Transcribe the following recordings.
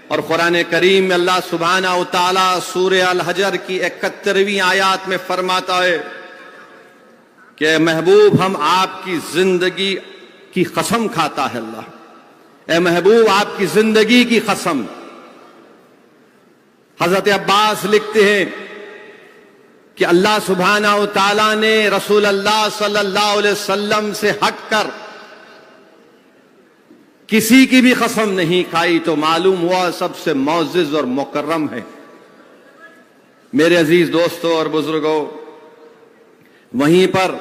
اور قرآن کریم میں اللہ سبحانہ و تعالیٰ سورہ الحجر کی 71ویں آیات میں فرماتا ہے کہ محبوب ہم آپ کی زندگی کی قسم کھاتا ہے اللہ، اے محبوب آپ کی زندگی کی قسم۔ حضرت عباس لکھتے ہیں کہ اللہ سبحانہ و تعالیٰ نے رسول اللہ صلی اللہ علیہ وسلم سے ہٹ کر کسی کی بھی قسم نہیں کھائی تو معلوم ہوا سب سے معزز اور مکرم ہے۔ میرے عزیز دوستوں اور بزرگوں، وہیں پر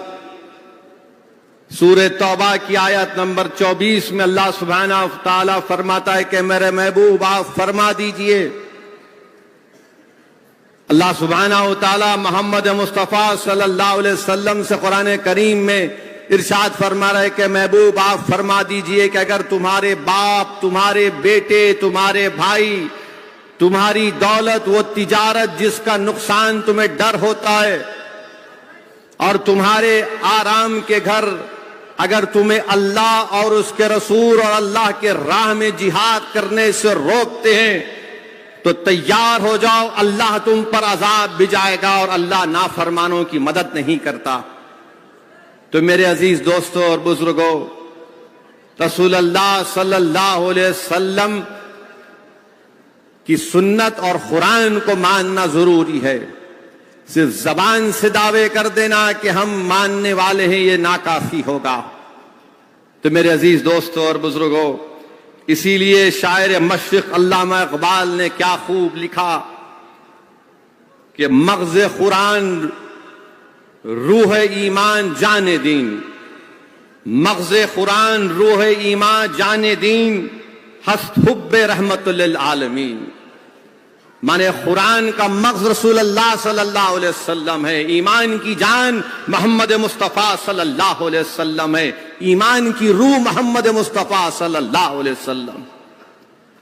سورہ توبہ کی آیت نمبر 24 میں اللہ سبحانہ و تعالیٰ فرماتا ہے کہ میرے محبوب آپ فرما دیجئے، اللہ سبحانہ و تعالیٰ محمد مصطفیٰ صلی اللہ علیہ وسلم سے قرآن کریم میں ارشاد فرما رہے کہ محبوب آپ فرما دیجئے کہ اگر تمہارے باپ، تمہارے بیٹے، تمہارے بھائی، تمہاری دولت، وہ تجارت جس کا نقصان تمہیں ڈر ہوتا ہے، اور تمہارے آرام کے گھر اگر تمہیں اللہ اور اس کے رسول اور اللہ کے راہ میں جہاد کرنے سے روکتے ہیں تو تیار ہو جاؤ، اللہ تم پر عذاب بھجائے گا اور اللہ نافرمانوں کی مدد نہیں کرتا۔ تو میرے عزیز دوستوں اور بزرگوں، رسول اللہ صلی اللہ علیہ وسلم کی سنت اور قرآن کو ماننا ضروری ہے۔ صرف زبان سے دعوے کر دینا کہ ہم ماننے والے ہیں یہ ناکافی ہوگا۔ تو میرے عزیز دوستوں اور بزرگوں، اسی لیے شاعر مشرق علامہ اقبال نے کیا خوب لکھا کہ مغز قرآن روح ایمان جان دین، مغز قرآن روح ایمان جان دین، ہست حب رحمت للعالمین۔ مانے قرآن کا مغز رسول اللہ صلی اللہ علیہ وسلم ہے، ایمان کی جان محمد مصطفیٰ صلی اللہ علیہ وسلم ہے، ایمان کی روح محمد مصطفیٰ صلی اللہ علیہ وسلم۔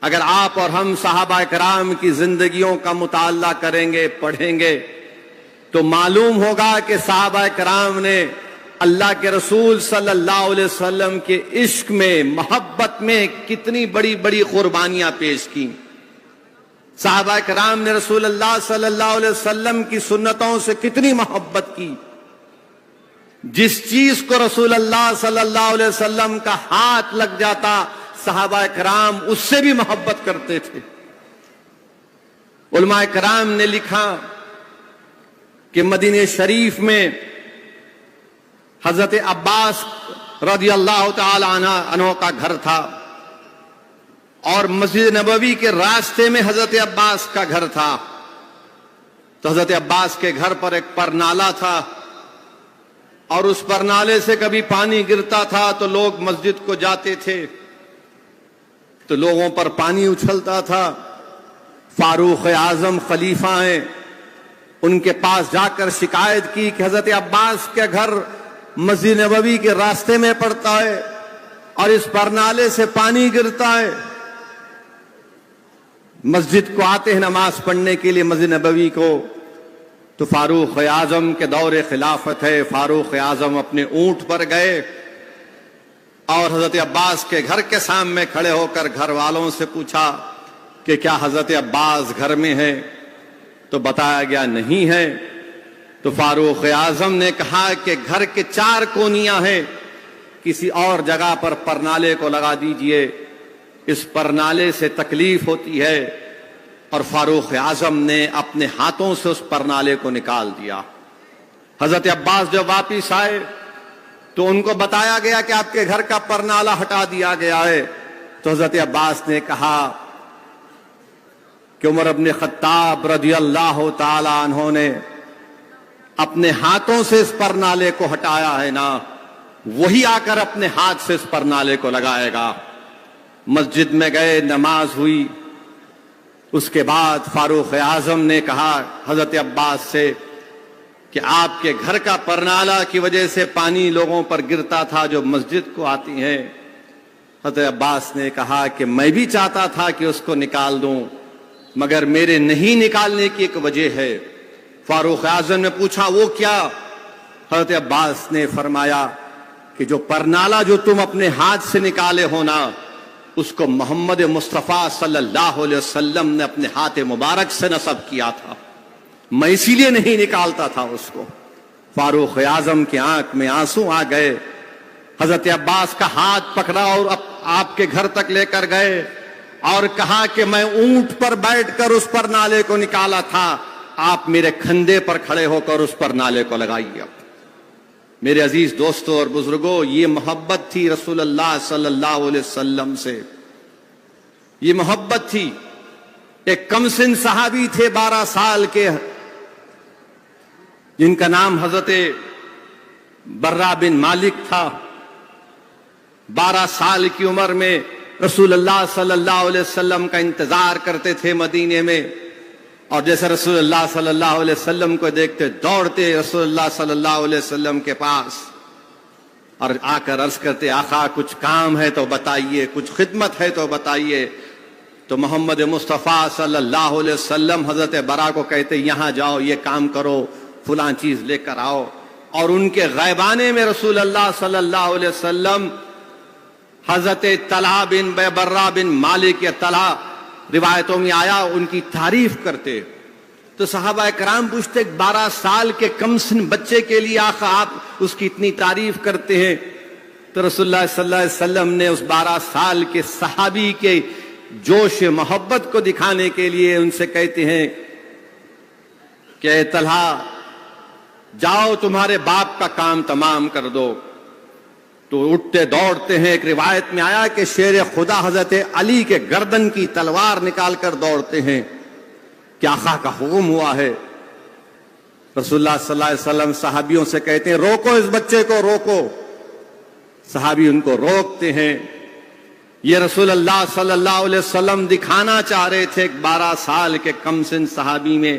اگر آپ اور ہم صحابہ کرام کی زندگیوں کا مطالعہ کریں گے، پڑھیں گے، تو معلوم ہوگا کہ صحابہ کرام نے اللہ کے رسول صلی اللہ علیہ وسلم کے عشق میں، محبت میں کتنی بڑی بڑی قربانیاں پیش کی۔ صحابہ کرام نے رسول اللہ صلی اللہ علیہ وسلم کی سنتوں سے کتنی محبت کی۔ جس چیز کو رسول اللہ صلی اللہ علیہ وسلم کا ہاتھ لگ جاتا، صحابہ کرام اس سے بھی محبت کرتے تھے۔ علماء کرام نے لکھا کہ مدینہ شریف میں حضرت عباس رضی اللہ تعالی عنہ کا گھر تھا، اور مسجد نبوی کے راستے میں حضرت عباس کا گھر تھا۔ تو حضرت عباس کے گھر پر ایک پرنالہ تھا، اور اس پرنالے سے کبھی پانی گرتا تھا تو لوگ مسجد کو جاتے تھے تو لوگوں پر پانی اچھلتا تھا۔ فاروق اعظم خلیفہ ہیں، ان کے پاس جا کر شکایت کی کہ حضرت عباس کے گھر مسجد نبوی کے راستے میں پڑتا ہے اور اس پرنالے سے پانی گرتا ہے۔ مسجد کو آتے ہیں نماز پڑھنے کے لیے مسجد نبوی کو، تو فاروق اعظم کے دور خلافت ہے، فاروق اعظم اپنے اونٹ پر گئے اور حضرت عباس کے گھر کے سامنے کھڑے ہو کر گھر والوں سے پوچھا کہ کیا حضرت عباس گھر میں ہے؟ تو بتایا گیا نہیں ہے۔ تو فاروق اعظم نے کہا کہ گھر کے 4 کونیاں ہیں، کسی اور جگہ پر پرنالے کو لگا دیجئے، اس پرنالے سے تکلیف ہوتی ہے۔ اور فاروق اعظم نے اپنے ہاتھوں سے اس پرنالے کو نکال دیا۔ حضرت عباس جب واپس آئے تو ان کو بتایا گیا کہ آپ کے گھر کا پرنالہ ہٹا دیا گیا ہے۔ تو حضرت عباس نے کہا کہ عمر بن خطاب رضی اللہ تعالی عنہ نے اپنے ہاتھوں سے اس پرنالے کو ہٹایا ہے نا، وہی آ کر اپنے ہاتھ سے اس پرنالے کو لگائے گا۔ مسجد میں گئے، نماز ہوئی، اس کے بعد فاروق اعظم نے کہا حضرت عباس سے کہ آپ کے گھر کا پرنالہ کی وجہ سے پانی لوگوں پر گرتا تھا جو مسجد کو آتی ہیں۔ حضرت عباس نے کہا کہ میں بھی چاہتا تھا کہ اس کو نکال دوں، مگر میرے نہیں نکالنے کی ایک وجہ ہے۔ فاروق اعظم نے پوچھا وہ کیا؟ حضرت عباس نے فرمایا کہ جو پرنالہ جو تم اپنے ہاتھ سے نکالے ہو نا، اس کو محمد مصطفیٰ صلی اللہ علیہ وسلم نے اپنے ہاتھ مبارک سے نصب کیا تھا. میں اسی لیے نہیں نکالتا تھا اس کو. فاروق اعظم کی آنکھ میں آنسو آ گئے. حضرت عباس کا ہاتھ پکڑا اور آپ کے گھر تک لے کر گئے اور کہا کہ میں اونٹ پر بیٹھ کر اس پر نالے کو نکالا تھا, آپ میرے کھندے پر کھڑے ہو کر اس پر نالے کو لگائیے. میرے عزیز دوستوں اور بزرگوں, یہ محبت تھی رسول اللہ صلی اللہ علیہ وسلم سے. یہ محبت تھی. ایک کم سن صحابی تھے 12 سال کے, جن کا نام حضرت برا بن مالک تھا. 12 سال کی عمر میں رسول اللہ صلی اللہ علیہ وسلم کا انتظار کرتے تھے مدینے میں, اور جیسے رسول اللہ صلی اللہ علیہ وسلم کو دیکھتے دوڑتے رسول اللہ صلی اللہ علیہ وسلم کے پاس اور آ کر عرض کرتے, آقا کچھ کام ہے تو بتائیے, کچھ خدمت ہے تو بتائیے. تو محمد مصطفیٰ صلی اللہ علیہ وسلم حضرت برا کو کہتے, یہاں جاؤ, یہ کام کرو, فلاں چیز لے کر آؤ. اور ان کے غیبانے میں رسول اللہ صلی اللہ علیہ وسلم حضرت طلحہ بن برا بن مالک یا طلحہ روایتوں میں آیا ان کی تعریف کرتے. تو صحابہ کرام پوچھتے, 12 سال کے کم سن بچے کے لیے آقا آپ اس کی اتنی تعریف کرتے ہیں؟ تو رسول اللہ صلی اللہ علیہ وسلم نے اس 12 سال کے صحابی کے جوش محبت کو دکھانے کے لیے ان سے کہتے ہیں کہ اے طلحہ جاؤ, تمہارے باپ کا کام تمام کر دو. تو اٹھتے دوڑتے ہیں. ایک روایت میں آیا کہ شیر خدا حضرت علی کے گردن کی تلوار نکال کر دوڑتے ہیں کہ آقا کا حکم ہوا ہے. رسول اللہ صلی اللہ علیہ وسلم صحابیوں سے کہتے ہیں, روکو اس بچے کو, روکو. صحابی ان کو روکتے ہیں. یہ رسول اللہ صلی اللہ علیہ وسلم دکھانا چاہ رہے تھے 12 سال کے کم سن صحابی میں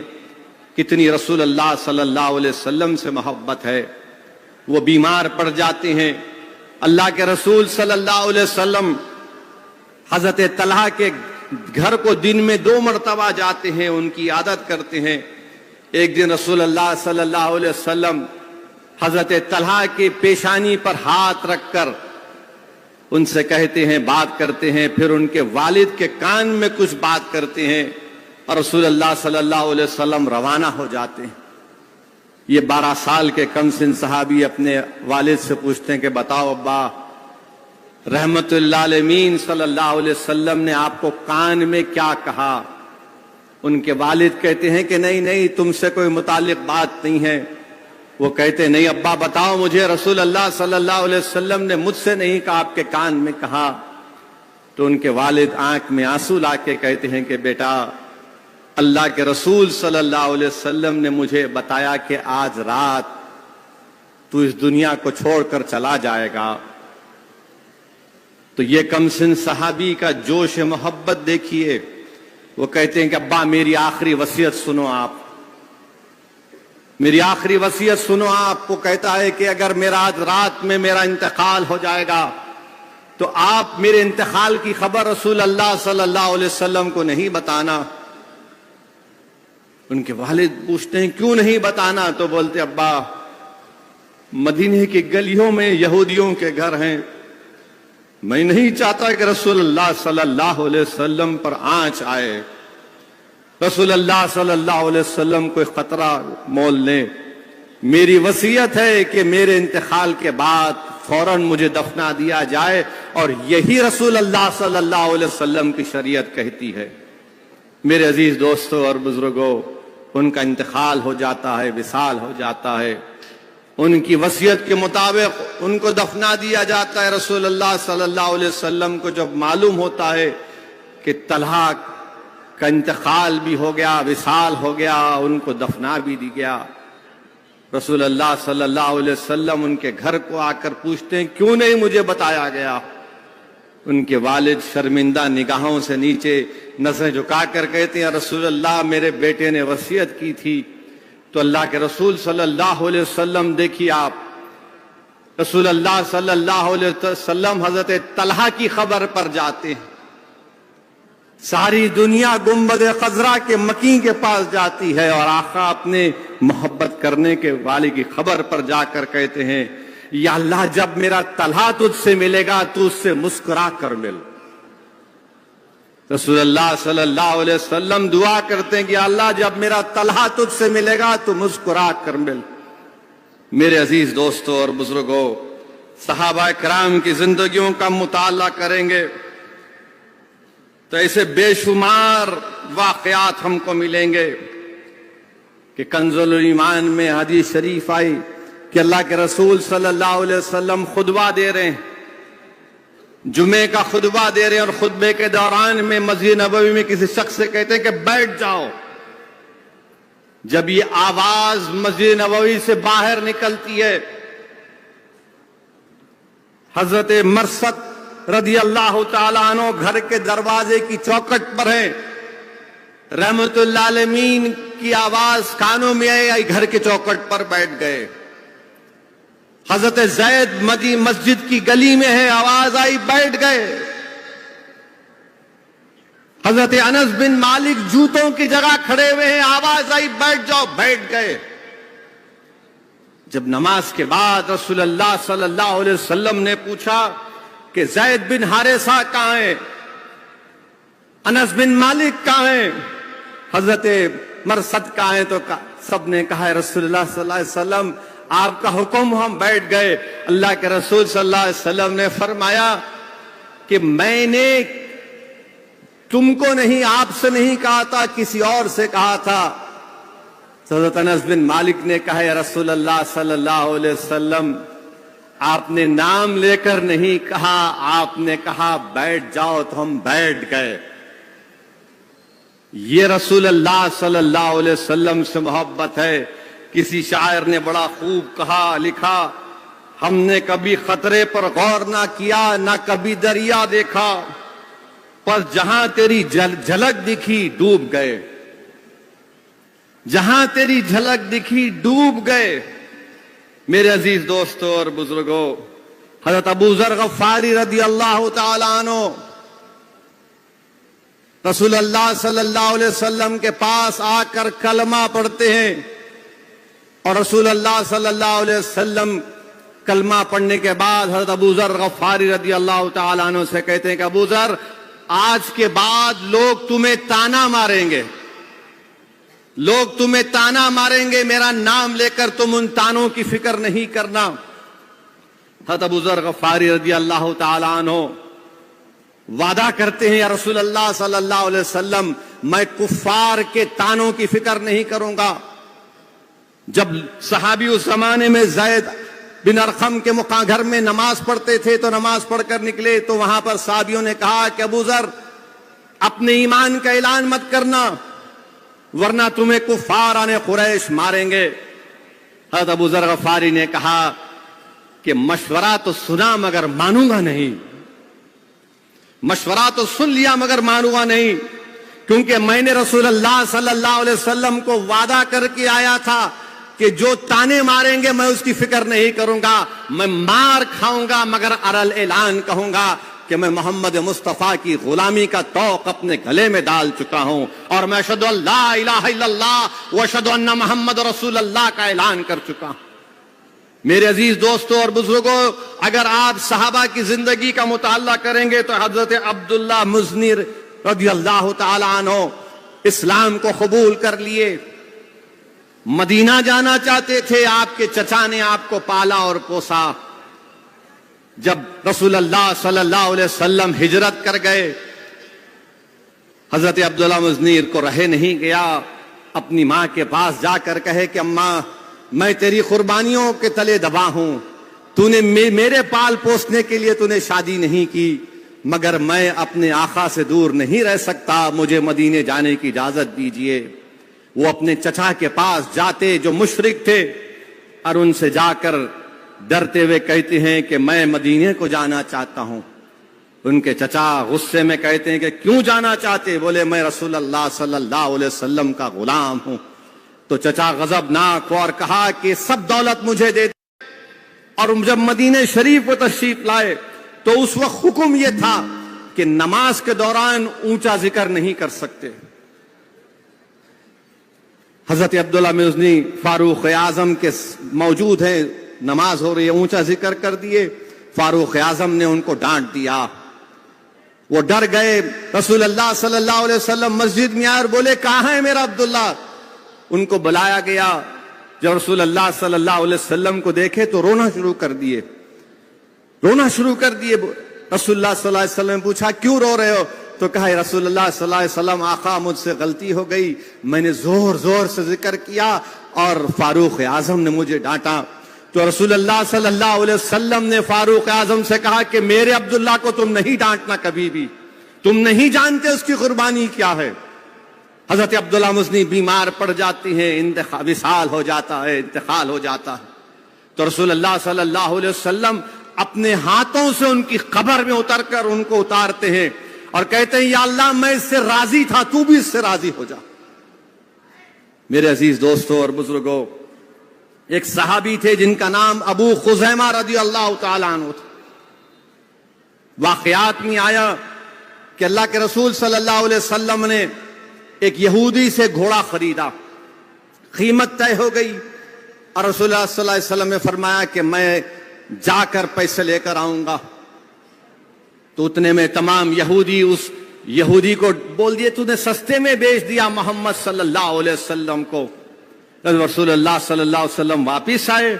کتنی رسول اللہ صلی اللہ علیہ وسلم سے محبت ہے. وہ بیمار پڑ جاتے ہیں. اللہ کے رسول صلی اللہ علیہ وسلم حضرت طلحہ کے گھر کو دن میں 2 مرتبہ جاتے ہیں, ان کی عادت کرتے ہیں. ایک دن رسول اللہ صلی اللہ علیہ وسلم حضرت طلحہ کی پیشانی پر ہاتھ رکھ کر ان سے کہتے ہیں, بات کرتے ہیں. پھر ان کے والد کے کان میں کچھ بات کرتے ہیں اور رسول اللہ صلی اللہ علیہ وسلم روانہ ہو جاتے ہیں. یہ 12 سال کے کم سن صحابی اپنے والد سے پوچھتے ہیں کہ بتاؤ ابا, رحمت اللہ علیہ صلی اللہ علیہ وسلم نے آپ کو کان میں کیا کہا؟ ان کے والد کہتے ہیں کہ نہیں تم سے کوئی متعلق بات نہیں ہے. وہ کہتے نہیں ابا بتاؤ مجھے, رسول اللہ صلی اللہ علیہ وسلم نے مجھ سے نہیں کہا, آپ کے کان میں کہا. تو ان کے والد آنکھ میں آنسو لا کے کہتے ہیں کہ بیٹا, اللہ کے رسول صلی اللہ علیہ وسلم نے مجھے بتایا کہ آج رات تو اس دنیا کو چھوڑ کر چلا جائے گا. تو یہ کم سن صحابی کا جوش محبت دیکھیے. وہ کہتے ہیں کہ ابا میری آخری وصیت سنو, آپ میری آخری وصیت سنو. آپ کو کہتا ہے کہ اگر میرا آج رات میں میرا انتقال ہو جائے گا تو آپ میرے انتقال کی خبر رسول اللہ صلی اللہ علیہ وسلم کو نہیں بتانا. ان کے والد پوچھتے ہیں کیوں نہیں بتانا؟ تو بولتے ابا مدینے کی گلیوں میں یہودیوں کے گھر ہیں, میں نہیں چاہتا کہ رسول اللہ صلی اللہ علیہ وسلم پر آنچ آئے, رسول اللہ صلی اللہ علیہ وسلم کوئی خطرہ مول لیں. میری وصیت ہے کہ میرے انتقال کے بعد فوراً مجھے دفنا دیا جائے, اور یہی رسول اللہ صلی اللہ علیہ وسلم کی شریعت کہتی ہے. میرے عزیز دوستوں اور بزرگوں, ان کا انتقال ہو جاتا ہے, وصال ہو جاتا ہے. ان کی وصیت کے مطابق ان کو دفنا دیا جاتا ہے. رسول اللہ صلی اللہ علیہ وسلم کو جب معلوم ہوتا ہے کہ طلحہ کا انتقال بھی ہو گیا, وصال ہو گیا, ان کو دفنا بھی دی گیا, رسول اللہ صلی اللہ علیہ وسلم ان کے گھر کو آ کر پوچھتے ہیں کیوں نہیں مجھے بتایا گیا؟ ان کے والد شرمندہ نگاہوں سے نیچے نظریں جھکا کر کہتے ہیں رسول اللہ میرے بیٹے نے وصیت کی تھی. تو اللہ کے رسول صلی اللہ علیہ وسلم, دیکھیے آپ رسول اللہ صلی اللہ علیہ وسلم حضرت طلحہ کی خبر پر جاتے ہیں. ساری دنیا گنبد خضرا کے مکیں کے پاس جاتی ہے اور آقا اپنے محبت کرنے کے والے کی خبر پر جا کر کہتے ہیں یا اللہ جب میرا طلحہ تجھ سے ملے گا تو اس سے مسکرا کر مل. رسول اللہ صلی اللہ علیہ وسلم دعا کرتے ہیں کہ اللہ جب میرا طلحہ تجھ سے ملے گا تو مسکرا کر مل۔ میرے عزیز دوستوں اور بزرگوں، صحابہ کرام کی زندگیوں کا مطالعہ کریں گے تو ایسے بے شمار واقعات ہم کو ملیں گے کہ کنز الایمان میں حدیث شریف آئی کہ اللہ کے رسول صلی اللہ علیہ وسلم خطبہ دے رہے ہیں، جمعے کا خطبہ دے رہے ہیں، اور خطبے کے دوران میں مسجد نبوی میں کسی شخص سے کہتے ہیں کہ بیٹھ جاؤ۔ جب یہ آواز مسجد نبوی سے باہر نکلتی ہے، حضرت مرثد رضی اللہ تعالیٰ عنہ گھر کے دروازے کی چوکھٹ پر ہیں، رحمت اللہ عالمین کی آواز کانوں میں آئی، گھر کے چوکھٹ پر بیٹھ گئے۔ حضرت زید مسجد کی گلی میں ہے، آواز آئی، بیٹھ گئے۔ حضرت انس بن مالک جوتوں کی جگہ کھڑے ہوئے ہیں، آواز آئی، بیٹھ جاؤ، بیٹھ گئے۔ جب نماز کے بعد رسول اللہ صلی اللہ علیہ وسلم نے پوچھا کہ زید بن حارثہ کہاں ہیں، انس بن مالک کہاں ہیں، حضرت مرثد کہاں ہیں، تو سب نے کہا رسول اللہ صلی اللہ علیہ وسلم آپ کا حکم، ہم بیٹھ گئے۔ اللہ کے رسول صلی اللہ علیہ وسلم نے فرمایا کہ میں نے تم کو نہیں، آپ سے نہیں کہا تھا، کسی اور سے کہا تھا۔ حضرت انس بن مالک نے کہا یا رسول اللہ صلی اللہ علیہ وسلم آپ نے نام لے کر نہیں کہا، آپ نے کہا بیٹھ جاؤ، تو ہم بیٹھ گئے۔ یہ رسول اللہ صلی اللہ علیہ وسلم سے محبت ہے۔ کسی شاعر نے بڑا خوب کہا، لکھا، ہم نے کبھی خطرے پر غور نہ کیا، نہ کبھی دریا دیکھا، پر جہاں تیری جھلک دکھی ڈوب گئے، جہاں تیری جھلک دکھی ڈوب گئے۔ میرے عزیز دوستوں اور بزرگوں، حضرت ابو ذر غفاری رضی اللہ تعالی عنہ رسول اللہ صلی اللہ علیہ وسلم کے پاس آ کر کلمہ پڑھتے ہیں، اور رسول اللہ صلی اللہ علیہ وسلم کلمہ پڑھنے کے بعد حضرت ابو ذر غفاری رضی اللہ تعالیٰ عنہ سے کہتے ہیں کہ ابو ذر، آج کے بعد لوگ تمہیں تانا ماریں گے، لوگ تمہیں تانا ماریں گے، میرا نام لے کر تم ان تانوں کی فکر نہیں کرنا۔ حضرت ابو ذر غفاری رضی اللہ تعالیٰ عنہ وعدہ کرتے ہیں یا رسول اللہ صلی اللہ علیہ وسلم میں کفار کے تانوں کی فکر نہیں کروں گا۔ جب صحابی اس زمانے میں زید بن ارقم کے گھر میں نماز پڑھتے تھے تو نماز پڑھ کر نکلے تو وہاں پر صحابیوں نے کہا کہ ابو ذر اپنے ایمان کا اعلان مت کرنا ورنہ تمہیں کفاران قریش ماریں گے۔ حضرت ابو ذر غفاری نے کہا کہ مشورہ تو سنا مگر مانوں گا نہیں، مشورہ تو سن لیا مگر مانوں گا نہیں، کیونکہ میں نے رسول اللہ صلی اللہ علیہ وسلم کو وعدہ کر کے آیا تھا کہ جو تانے ماریں گے میں اس کی فکر نہیں کروں گا، میں مار کھاؤں گا مگر ارل اعلان کہوں گا کہ میں محمد مصطفیٰ کی غلامی کا توق اپنے گلے میں ڈال چکا ہوں، اور میں اشہد ان لا الہ الا اللہ و اشہد ان محمد رسول اللہ کا اعلان کر چکا ہوں۔ میرے عزیز دوستوں اور بزرگوں، اگر آپ صحابہ کی زندگی کا مطالعہ کریں گے تو حضرت عبداللہ مزنی رضی اللہ تعالی عنہ اسلام کو قبول کر لیے، مدینہ جانا چاہتے تھے، آپ کے چچا نے آپ کو پالا اور پوسا۔ جب رسول اللہ صلی اللہ علیہ وسلم ہجرت کر گئے، حضرت عبداللہ مزنی کو رہے نہیں گیا، اپنی ماں کے پاس جا کر کہے کہ اماں میں تیری قربانیوں کے تلے دبا ہوں، تو نے میرے پال پوسنے کے لیے تو نے شادی نہیں کی، مگر میں اپنے آقا سے دور نہیں رہ سکتا، مجھے مدینے جانے کی اجازت دیجیے۔ وہ اپنے چچا کے پاس جاتے جو مشرک تھے اور ان سے جا کر ڈرتے ہوئے کہتے ہیں کہ میں مدینے کو جانا چاہتا ہوں۔ ان کے چچا غصے میں کہتے ہیں کہ کیوں جانا چاہتے؟ بولے میں رسول اللہ صلی اللہ علیہ وسلم کا غلام ہوں۔ تو چچا غضبناک اور کہا کہ سب دولت مجھے دے دے، اور جب مدینے شریف کو تشریف لائے تو اس وقت حکم یہ تھا کہ نماز کے دوران اونچا ذکر نہیں کر سکتے۔ حضرت عبداللہ مزنی فاروق اعظم کے موجود ہیں، نماز ہو رہی ہے، اونچا ذکر کر دیے۔ فاروق اعظم نے ان کو ڈانٹ دیا، وہ ڈر گئے. رسول اللہ صلی اللہ علیہ وسلم مسجد میں آئے اور بولے کہاں ہے میرا عبداللہ؟ ان کو بلایا گیا. جب رسول اللہ صلی اللہ علیہ وسلم کو دیکھے تو رونا شروع کر دیے. رسول اللہ صلی اللہ علیہ وسلم نے پوچھا کیوں رو رہے ہو؟ تو کہا رسول اللہ صلی اللہ علیہ وسلم آقا مجھ سے غلطی ہو گئی, میں نے زور زور سے ذکر کیا اور فاروق اعظم نے مجھے ڈانٹا. تو رسول اللہ صلی اللہ علیہ وسلم نے فاروق اعظم سے کہا کہ میرے عبداللہ کو تم نہیں ڈانٹنا کبھی بھی, تم نہیں جانتے اس کی قربانی کیا ہے. حضرت عبداللہ مزنی بیمار پڑ جاتی ہیں, وصال ہو جاتا ہے, انتقال ہو جاتا ہے. تو رسول اللہ صلی اللہ علیہ وسلم اپنے ہاتھوں سے ان کی قبر میں اتر کر ان کو اتارتے ہیں اور کہتے ہیں یا اللہ میں اس سے راضی تھا, تو بھی اس سے راضی ہو جا. میرے عزیز دوستوں اور بزرگوں, ایک صحابی تھے جن کا نام ابو خزیمہ رضی اللہ تعالیٰ عنہ تھا. واقعات میں آیا کہ اللہ کے رسول صلی اللہ علیہ وسلم نے ایک یہودی سے گھوڑا خریدا, قیمت طے ہو گئی اور رسول اللہ صلی اللہ علیہ وسلم نے فرمایا کہ میں جا کر پیسے لے کر آؤں گا. تو اتنے میں تمام یہودی اس یہودی کو بول دیے تو نے سستے میں بیچ دیا محمد صلی اللہ علیہ وسلم کو. رسول اللہ صلی اللہ علیہ وسلم واپس آئے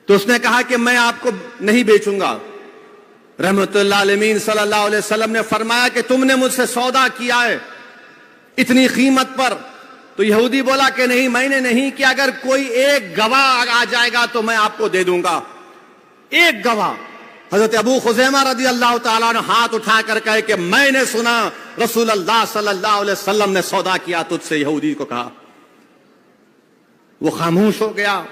تو اس نے کہا کہ میں آپ کو نہیں بیچوں گا. رحمت اللہ علیہ صلی اللہ علیہ وسلم نے فرمایا کہ تم نے مجھ سے سودا کیا ہے اتنی قیمت پر. تو یہودی بولا کہ نہیں میں نے نہیں کیا, اگر کوئی ایک گواہ آ جائے گا تو میں آپ کو دے دوں گا. ایک گواہ. حضرت ابو خزیمہ رضی اللہ تعالیٰ نے ہاتھ اٹھا کر کہے کہ میں نے سنا رسول اللہ صلی اللہ علیہ وسلم نے سودا کیا تجھ سے, یہودی کو کہا. وہ خاموش ہو گیا.